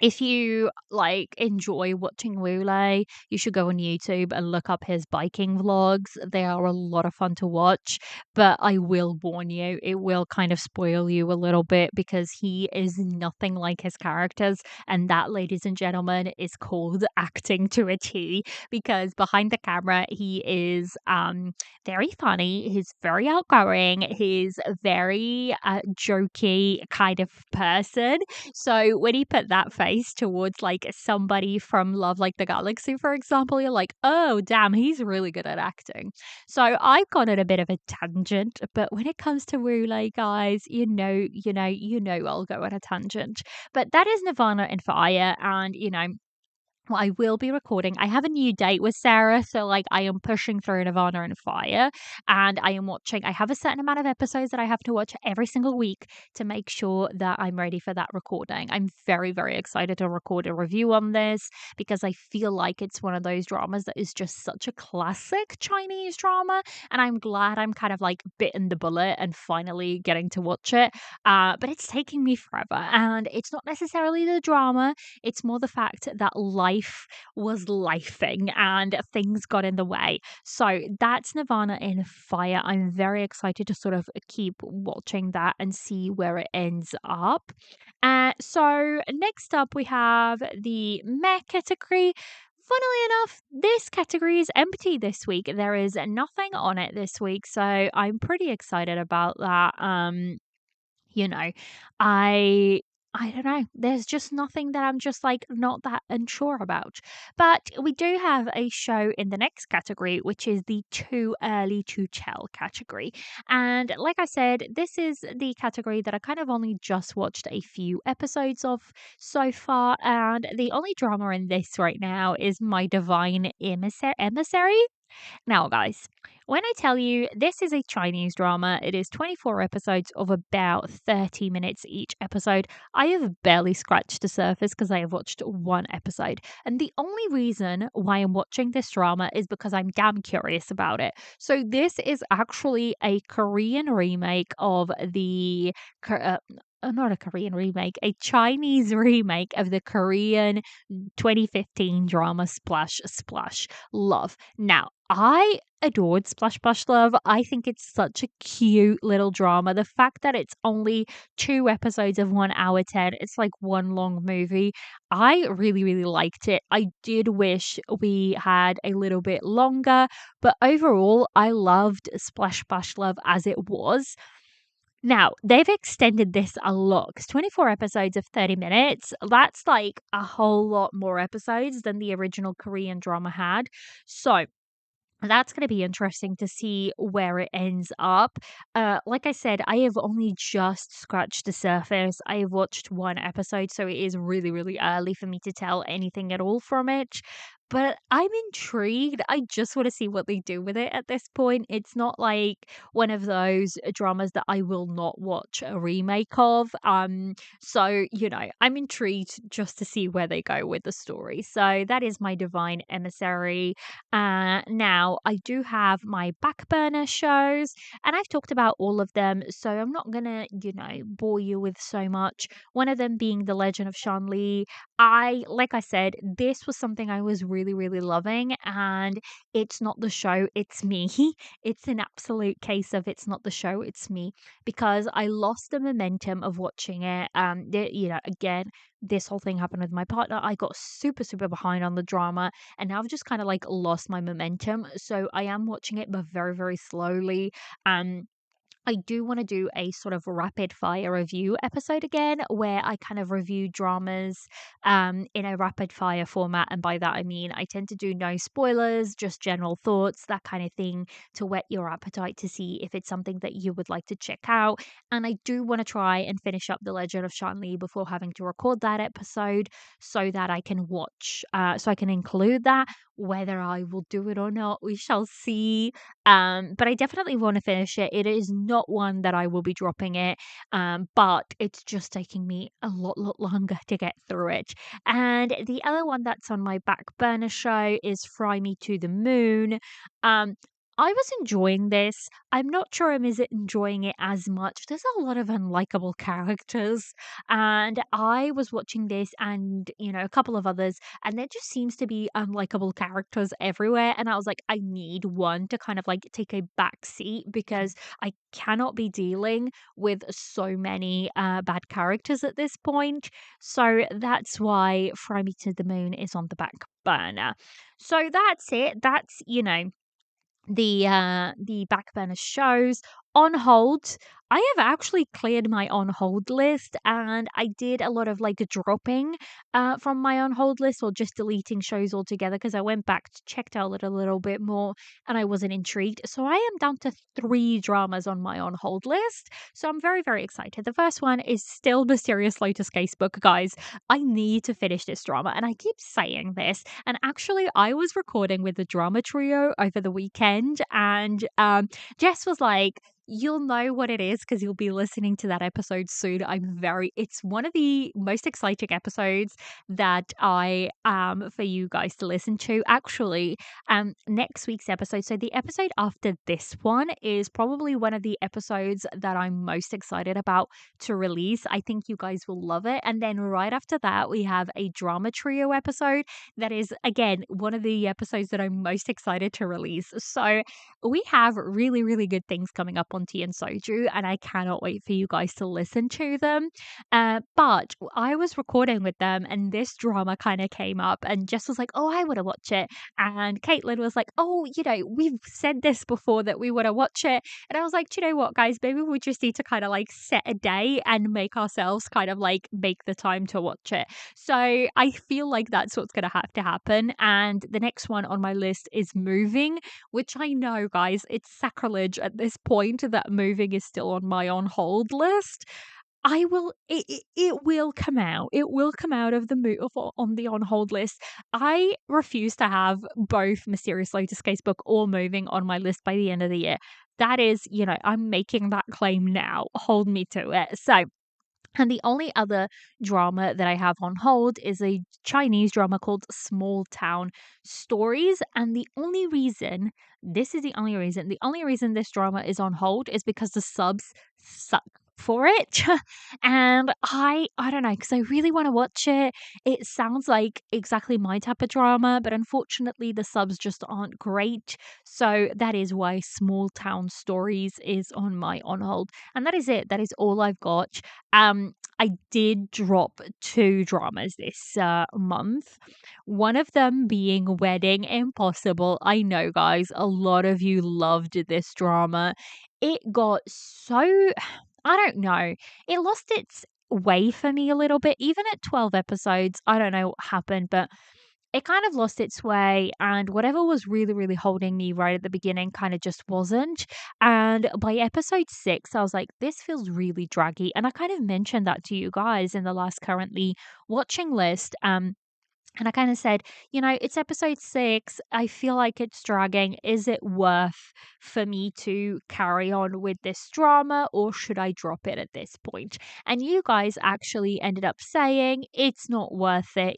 if you like enjoy watching Rule, you should go on YouTube and look up his biking vlogs. They are a lot of fun to watch, but I will warn you, it will kind of spoil you a little bit because he is nothing like his characters. And that, ladies and gentlemen, is called acting to a T because behind the camera, he is very funny. He's very outgoing. He's very jokey kind of person. So when he put that face towards like somebody from Love Like the Galaxy, for example, you're like, oh damn, he's really good at acting. So I've gone on a bit of a tangent, but when it comes to Rule, guys, I'll go on a tangent. But that is Nirvana and Fire, and well, I will be recording. I have a new date with Sarah, so like I am pushing through Nirvana and Fire, and I am watching. I have a certain amount of episodes that I have to watch every single week to make sure that I'm ready for that recording. I'm very, very excited to record a review on this because I feel like it's one of those dramas that is just such a classic Chinese drama, and I'm glad I'm kind of like bitten the bullet and finally getting to watch it. But it's taking me forever, and it's not necessarily the drama, it's more the fact that life was lifing and things got in the way. So that's Nirvana in Fire. I'm very excited to sort of keep watching that and see where it ends up. So next up we have the meh category. Funnily enough, this category is empty this week. There is nothing on it this week, so I'm pretty excited about that. You know, I I don't know. There's just nothing that I'm just like not that unsure about. But we do have a show in the next category, which is the too early to tell category. And like I said, this is the category that I kind of only just watched a few episodes of so far. And the only drama in this right now is My Divine Emissary. Now, guys, when I tell you this is a Chinese drama, it is 24 episodes of about 30 minutes each episode. I have barely scratched the surface because I have watched one episode. And the only reason why I'm watching this drama is because I'm damn curious about it. So, this is actually a Korean remake of the. Not a Korean remake, a Chinese remake of the Korean 2015 drama Splash Splash Love. Now, I adored Splash Splash Love. I think it's such a cute little drama. The fact that it's only 2 episodes of 1 hour 10, it's like one long movie. I really, really liked it. I did wish we had a little bit longer, but overall, I loved Splash Splash Love as it was. Now, they've extended this a lot because 24 episodes of 30 minutes, that's like a whole lot more episodes than the original Korean drama had. So, that's gonna be interesting to see where it ends up. Like I said, I have only just scratched the surface. I have watched 1 episode, so it is really, really early for me to tell anything at all from it. But I'm intrigued. I just wanna see what they do with it at this point. It's not like one of those dramas that I will not watch a remake of. So, I'm intrigued just to see where they go with the story. So that is my Divine Emissary. Now, I do have my back burner shows, and I've talked about all of them, so I'm not gonna, bore you with so much. One of them being The Legend of Shan Li. Like I said, this was something I was really, really loving, and it's not the show, it's me. It's an absolute case of it's not the show, it's me, because I lost the momentum of watching it. Again, this whole thing happened with my partner. I got super, super behind on the drama, and now I've just kind of like lost my momentum. So I am watching it, but very, very slowly. Um, I do want to do a sort of rapid fire review episode again where I kind of review dramas in a rapid fire format. And by that, I mean I tend to do no spoilers, just general thoughts, that kind of thing to whet your appetite to see if it's something that you would like to check out. And I do want to try and finish up The Legend of Shan Li before having to record that episode so that I can so I can include that. Whether I will do it or not, we shall see. But I definitely want to finish it. It is not one that I will be dropping it, but it's just taking me a lot longer to get through it. And the other one that's on my back burner show is Fry Me to the Moon. Um, I was enjoying this. I'm not sure I'm is enjoying it as much. There's a lot of unlikable characters, and I was watching this and a couple of others, and there just seems to be unlikable characters everywhere. And I was like, I need one to kind of like take a back seat because I cannot be dealing with so many bad characters at this point. So that's why Fry Me to the Moon is on the back burner. So that's it. That's, the back burner shows on hold. I have actually cleared my on hold list, and I did a lot of like dropping from my on hold list or just deleting shows altogether because I went back to checked out it a little bit more and I wasn't intrigued. So I am down to 3 dramas on my on hold list. So I'm very, very excited. The first one is still Mysterious Lotus Casebook, guys. I need to finish this drama, and I keep saying this. And actually, I was recording with the drama trio over the weekend, and Jess was like, you'll know what it is because you'll be listening to that episode soon. It's one of the most exciting episodes that I for you guys to listen to. Actually, next week's episode, so the episode after this one is probably one of the episodes that I'm most excited about to release. I think you guys will love it. And then right after that, we have a drama trio episode that is again one of the episodes that I'm most excited to release. So we have really, really good things coming up on Tea and Soju, and I cannot wait for you guys to listen to them. But I was recording with them, and this drama kind of came up, and Jess was like, "Oh, I want to watch it," and Caitlin was like, "Oh, we've said this before that we want to watch it," and I was like, "Do you know what, guys? Maybe we just need to kind of like set a day and make ourselves kind of like make the time to watch it." So I feel like that's what's going to have to happen. And the next one on my list is Moving, which I know, guys, it's sacrilege at this point that Moving is still on my on hold list. It will come out. It will come out of the on the on hold list. I refuse to have both Mysterious Lotus Casebook or Moving on my list by the end of the year. That is, I'm making that claim now. Hold me to it. So and the only other drama that I have on hold is a Chinese drama called Small Town Stories. And the only reason this drama is on hold is because the subs suck for it. And I don't know, because I really want to watch it. It sounds like exactly my type of drama, but unfortunately the subs just aren't great. So that is why Small Town Stories is on my on hold. And that is it. That is all I've got. I did drop 2 dramas this month. One of them being Wedding Impossible. I know, guys, a lot of you loved this drama. It got so I don't know. It lost its way for me a little bit. Even at 12 episodes, I don't know what happened, but it kind of lost its way, and whatever was really, really holding me right at the beginning kind of just wasn't. And by episode 6, I was like, this feels really draggy. And I kind of mentioned that to you guys in the last currently watching list. And I kind of said, it's episode 6. I feel like it's dragging. Is it worth for me to carry on with this drama, or should I drop it at this point? And you guys actually ended up saying it's not worth it.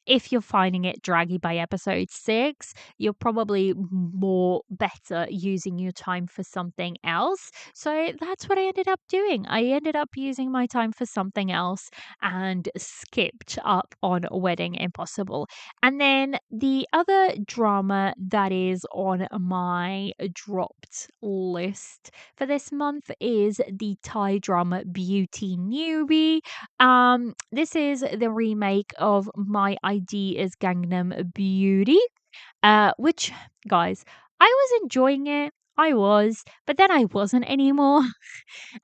If you're finding it draggy by episode 6, you're probably more better using your time for something else. So that's what I ended up doing. I ended up using my time for something else and skipped up on Wedding Impossible. And then the other drama that is on my dropped list for this month is the Thai drama Beauty Newbie. This is the remake of My ID is Gangnam Beauty, which, guys, I was enjoying it. I was, but then I wasn't anymore.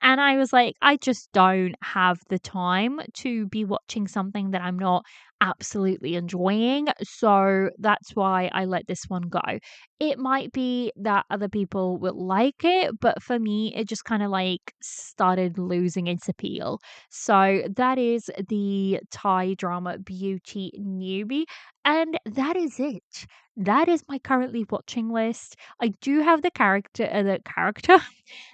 And I was like, I just don't have the time to be watching something that I'm not absolutely enjoying. So that's why I let this one go. It might be that other people will like it, but for me, it just kind of like started losing its appeal. So that is the Thai drama Beauty Newbie. And that is it. That is my currently watching list. I do have the character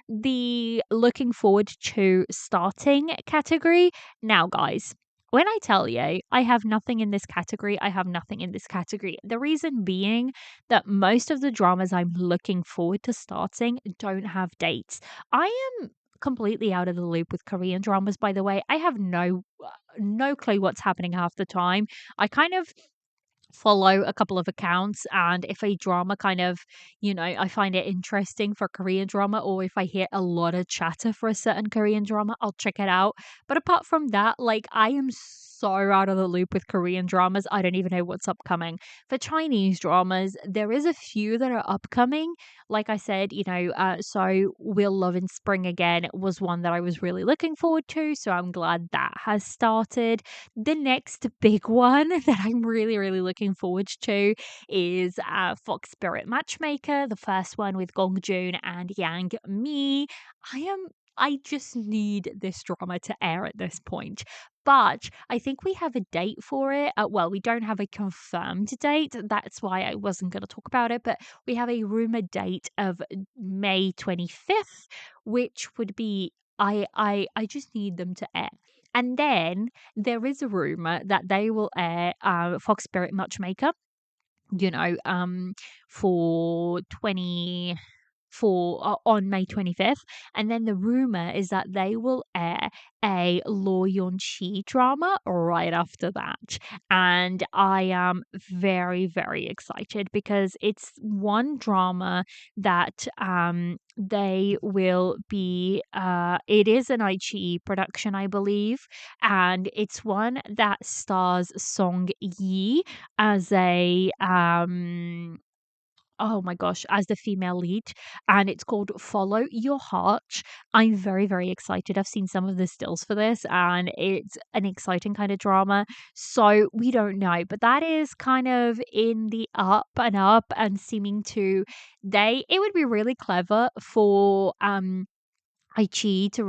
the looking forward to starting category. Now, guys, when I tell you I have nothing in this category, I have nothing in this category. The reason being that most of the dramas I'm looking forward to starting don't have dates. I am completely out of the loop with Korean dramas, by the way. I have no clue what's happening half the time. I kind of follow a couple of accounts, and if a drama kind of, I find it interesting for Korean drama, or if I hear a lot of chatter for a certain Korean drama, I'll check it out. But apart from that, like, I am so out of the loop with Korean dramas. I don't even know what's upcoming. For Chinese dramas, there is a few that are upcoming. Like I said, so We'll Love in Spring Again was one that I was really looking forward to, so I'm glad that has started. The next big one that I'm really, really looking forward to is Fox Spirit Matchmaker, the first one with Gong Joon and Yang Mi. I just need this drama to air at this point. But I think we have a date for it. Well, we don't have a confirmed date. That's why I wasn't going to talk about it. But we have a rumored date of May 25th, which would be I just need them to air. And then there is a rumor that they will air Fox Spirit Matchmaker, you know, for 20 for on May 25th. And then the rumor is that they will air a Lo Yeon Chi drama right after that. And I am very, very excited because it's one drama that they will be it is an iQIYI production, I believe, and it's one that stars Song Yi as a oh my gosh, as the female lead, and it's called Follow Your Heart. I'm very, very excited. I've seen some of the stills for this, and it's an exciting kind of drama. So we don't know, but that is kind of in the up and seeming to it would be really clever for iQIYI to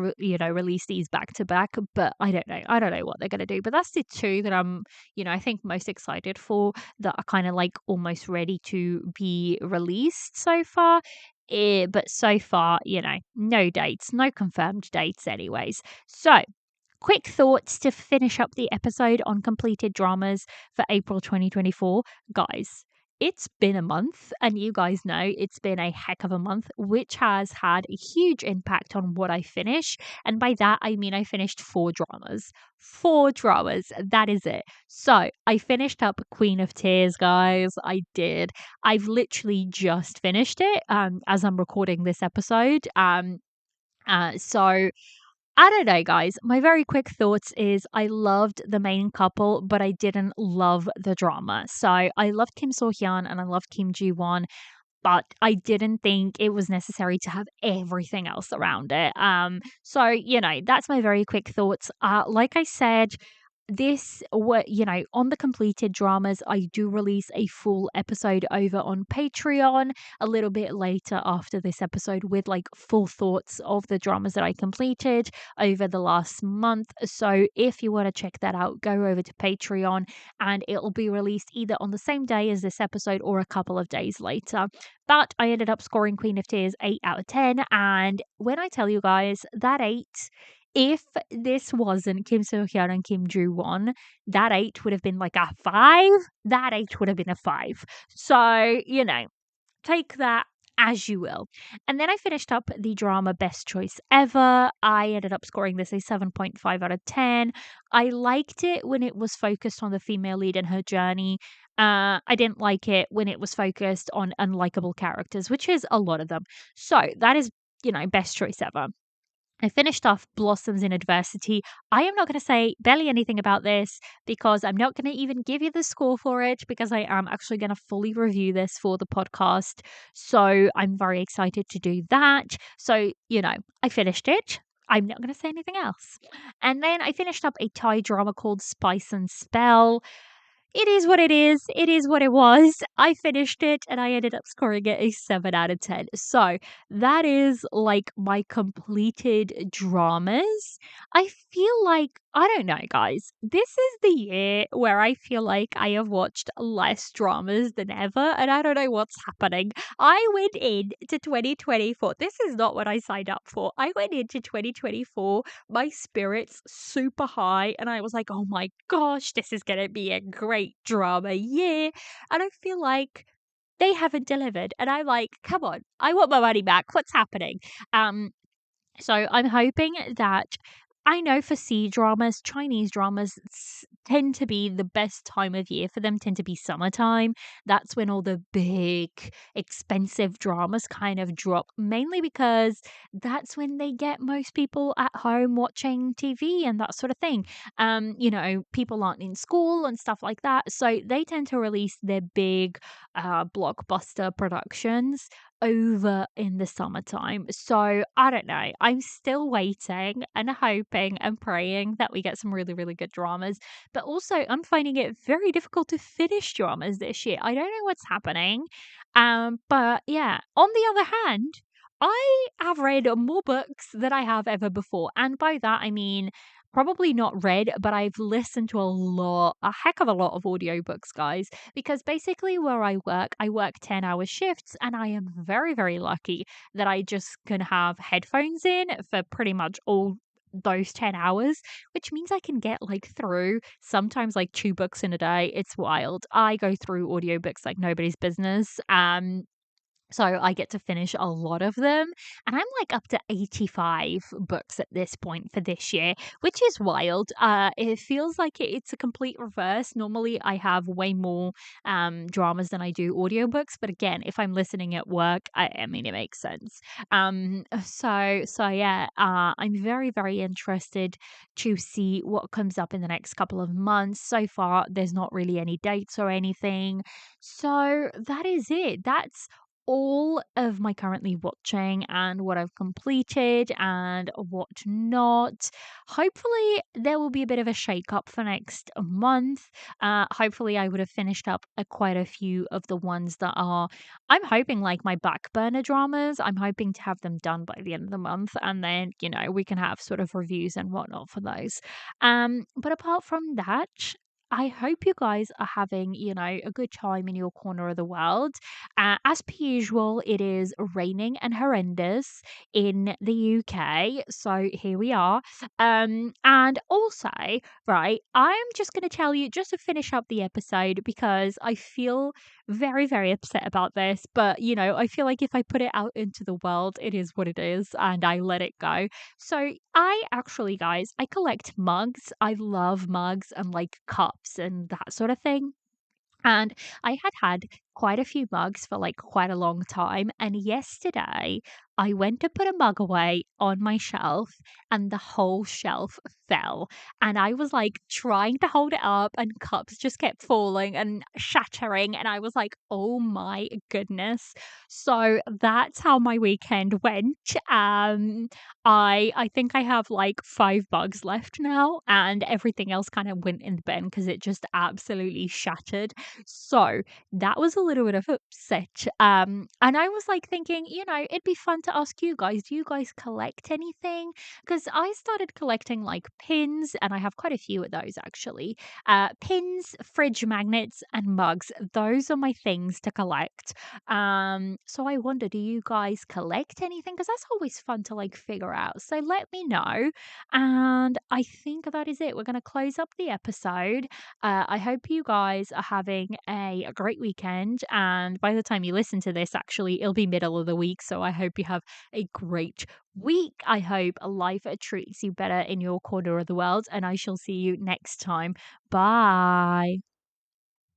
release these back to back, but I don't know. I don't know what they're gonna do. But that's the two that I'm, I think most excited for, that are kind of like almost ready to be released so far. But so far, no dates, no confirmed dates, anyways. So quick thoughts to finish up the episode on completed dramas for April 2024. Guys, it's been a month, and you guys know it's been a heck of a month, which has had a huge impact on what I finish. And by that, I mean I finished 4 dramas. 4 dramas, that is it. So I finished up Queen of Tears, guys. I did. I've literally just finished it as I'm recording this episode. So I don't know, guys. My very quick thoughts is I loved the main couple, but I didn't love the drama. So I loved Kim So Hyun and I loved Kim Ji Won. but I didn't think it was necessary to have everything else around it. So that's my very quick thoughts. Like I said, this what on the completed dramas, I do release a full episode over on Patreon a little bit later after this episode with like full thoughts of the dramas that I completed over the last month. So if you want to check that out, go over to Patreon and it'll be released either on the same day as this episode or a couple of days later. But I ended up scoring Queen of Tears 8 out of 10, and when I tell you guys that 8, if this wasn't Kim So Hyun and Kim Joo Won, that 8 would have been like a 5. That 8 would have been a 5. So, take that as you will. And then I finished up the drama Best Choice Ever. I ended up scoring this a 7.5 out of 10. I liked it when it was focused on the female lead and her journey. I didn't like it when it was focused on unlikable characters, which is a lot of them. So that is, Best Choice Ever. I finished off Blossoms in Adversity. I am not going to say barely anything about this because I'm not going to even give you the score for it because I am actually going to fully review this for the podcast. So I'm very excited to do that. So, I finished it. I'm not going to say anything else. And then I finished up a Thai drama called Spice and Spell. It is what it is. It is what it was. I finished it and I ended up scoring it a 7 out of 10. So that is like my completed dramas. I feel like, I don't know, guys. This is the year where I feel like I have watched less dramas than ever, and I don't know what's happening. I went into 2024. This is not what I signed up for. I went into 2024, my spirits super high, and I was like, oh my gosh, this is going to be a great drama year. And I feel like they haven't delivered. And I'm like, come on, I want my money back. What's happening? So I'm hoping that, I know for C dramas, Chinese dramas tend to be the best time of year for them, tend to be summertime. That's when all the big, expensive dramas kind of drop, mainly because that's when they get most people at home watching TV and that sort of thing. People aren't in school and stuff like that. So they tend to release their big blockbuster productions over in the summertime. So I don't know. I'm still waiting and hoping and praying that we get some really, really good dramas. But also, I'm finding it very difficult to finish dramas this year. I don't know what's happening. But yeah, on the other hand, I have read more books than I have ever before. And by that, I mean, probably not read, but I've listened to a heck of a lot of audiobooks, guys, because basically where I work 10-hour shifts, and I am very, very lucky that I just can have headphones in for pretty much all those 10 hours, which means I can get like through sometimes like 2 books in a day. It's wild. I go through audiobooks like nobody's business. So I get to finish a lot of them. And I'm like up to 85 books at this point for this year, which is wild. It feels like it's a complete reverse. Normally I have way more dramas than I do audiobooks. But again, if I'm listening at work, I mean, it makes sense. So yeah, I'm very, very interested to see what comes up in the next couple of months. So far, there's not really any dates or anything. So that is it. That's all of my currently watching and what I've completed and what not. Hopefully, there will be a bit of a shake up for next month. Hopefully, I would have finished up quite a few of the ones that are, I'm hoping, like my back burner dramas. I'm hoping to have them done by the end of the month, and then, we can have sort of reviews and whatnot for those. But apart from that, I hope you guys are having, a good time in your corner of the world. As per usual, it is raining and horrendous in the UK. So here we are. And also, right, I'm just going to tell you, just to finish up the episode, because I feel very, very upset about this. But, I feel like if I put it out into the world, it is what it is, and I let it go. So I actually, guys, I collect mugs. I love mugs and like cups and that sort of thing. And I had quite a few mugs for like quite a long time. And yesterday I went to put a mug away on my shelf and the whole shelf fell. And I was like trying to hold it up and cups just kept falling and shattering. And I was like, oh my goodness. So that's how my weekend went. I think I have like 5 bugs left now, and everything else kind of went in the bin because it just absolutely shattered. So that was a little bit of upset. And I was like thinking, it'd be fun to ask you guys, do you guys collect anything? Because I started collecting like pins, and I have quite a few of those actually. Pins, fridge magnets, and mugs. Those are my things to collect. So I wonder, do you guys collect anything? Because that's always fun to like figure out. So let me know. And I think that is it. We're going to close up the episode. I hope you guys are having a great weekend. And by the time you listen to this, actually, it'll be middle of the week. So I hope you have a great week. I hope life treats you better in your corner of the world. And I shall see you next time. Bye.